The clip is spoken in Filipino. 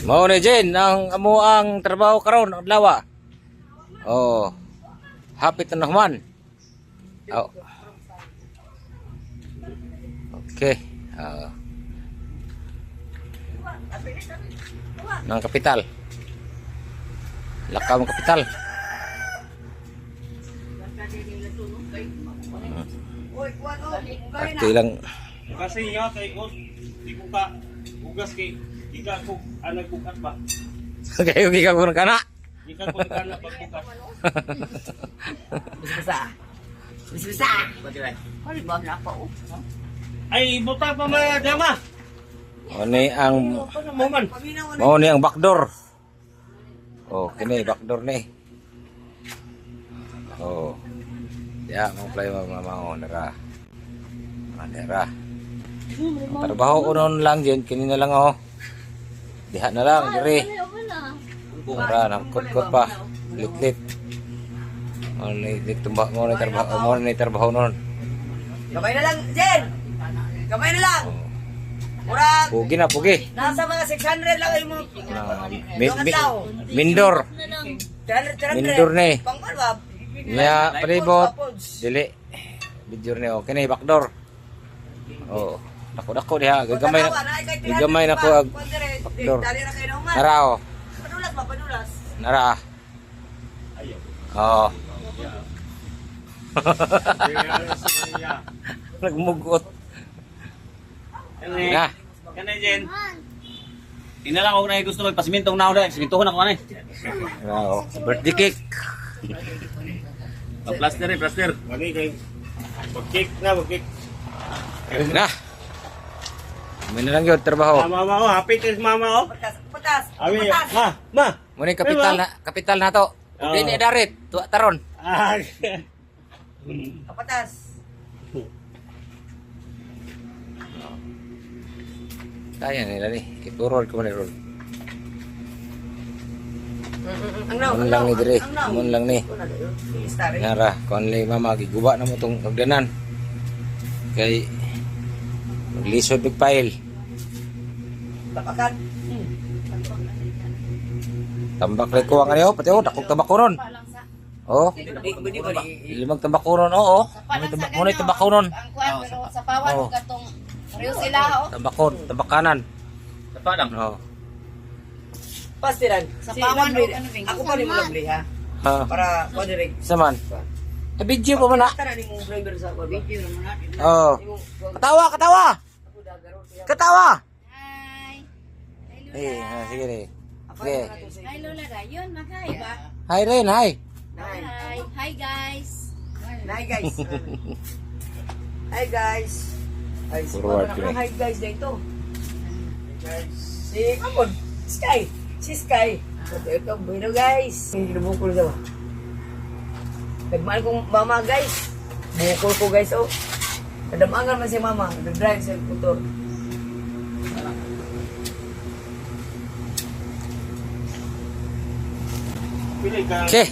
Mao ni Jen ang amo ang trabaho karon adlaw. Oh. Hapit na naman. Oh. Okay. Nang kapital. Lakaw ang kapital. Ito lang. Kasi nga kay di ko ka ugas kay di ka ko nagbukat ba. Kayo gikan ko kana. Di ka ko kana pagbukas. Bisa. Kali ba na pa Ay buta pa ma dama. Mao ni ang backdoor. Oh, kini backdoor ni. Oh. Ya, mau play mau nara. Nara. Trabaho unon lang diyan kini na lang oh. Diha na lang diri. Nara nang kot pa. Lit-lit. Mo ni trabaho non. Kamay na lang, Jen. Kamay na lang. Murag. Pugi na, pugi. Nasa mga 600 lang ay mo. Mindor. 300. Mindor ni. Pangkal ba? Nya palibot. Dili. Video ni okay na backdoor. Oh, dako diha gagamay na ko ag backdoor. Nara oh. Padulas ba, padulas. Nara. Oh. Nagmugot. Na. Kana Jen. Ina lang ako na gusto magpasimintong na ako simintuhon ako na. Oh, birthday cake. Plaster. Mali kay. Pag-cake na, pag-cake. Na. May na lang yun, trabaho. Mama, happy to mama, oh. Patas. Abi, ma. Muna kapital na to. Oh. Hindi ni darit, tuwa taron. Patas. Kaya nila ni, iturol ko na roll. Ang lang ni dire, mun lang ni. Start. Nara, kon lay mama giguba na mo tong hagdanan. Kay maglisod big pile. Tapakan. Tambak lay ko ang ano, pati oh, dakog tambak ko ron. Oh, limang tambak ko ron, oo. Muna tambak ko ron. Ang kuwan pero sa pawan Oh. gatong Rio sila oh. Tambak kanan. Dapat lang. Oh. Pastiran. Sa pawan Lovely. ano bing. Ako pa rin mo lovely ha. Ha. Para ko direct. Saman. Video pa man na. Tara ni mong driver sa ako. Video naman natin. Oh. Katawa. Katawa. Hi. Eh, sige ni. Sige. Hi Lola Rayon, maghay ba? Hi Ren, hi. Hi. Hi guys. Hi guys. Hi guys. Ay, Forward si ko eh. hi guys dito. Si Amon, Sky. Si Sky. Ito, bueno guys. Hindi na bukol daw. Nagmahal kong mama guys. Bukol ko guys oh. Nadamangan man si mama. Nag-drive sa motor. Pili ka. Okay.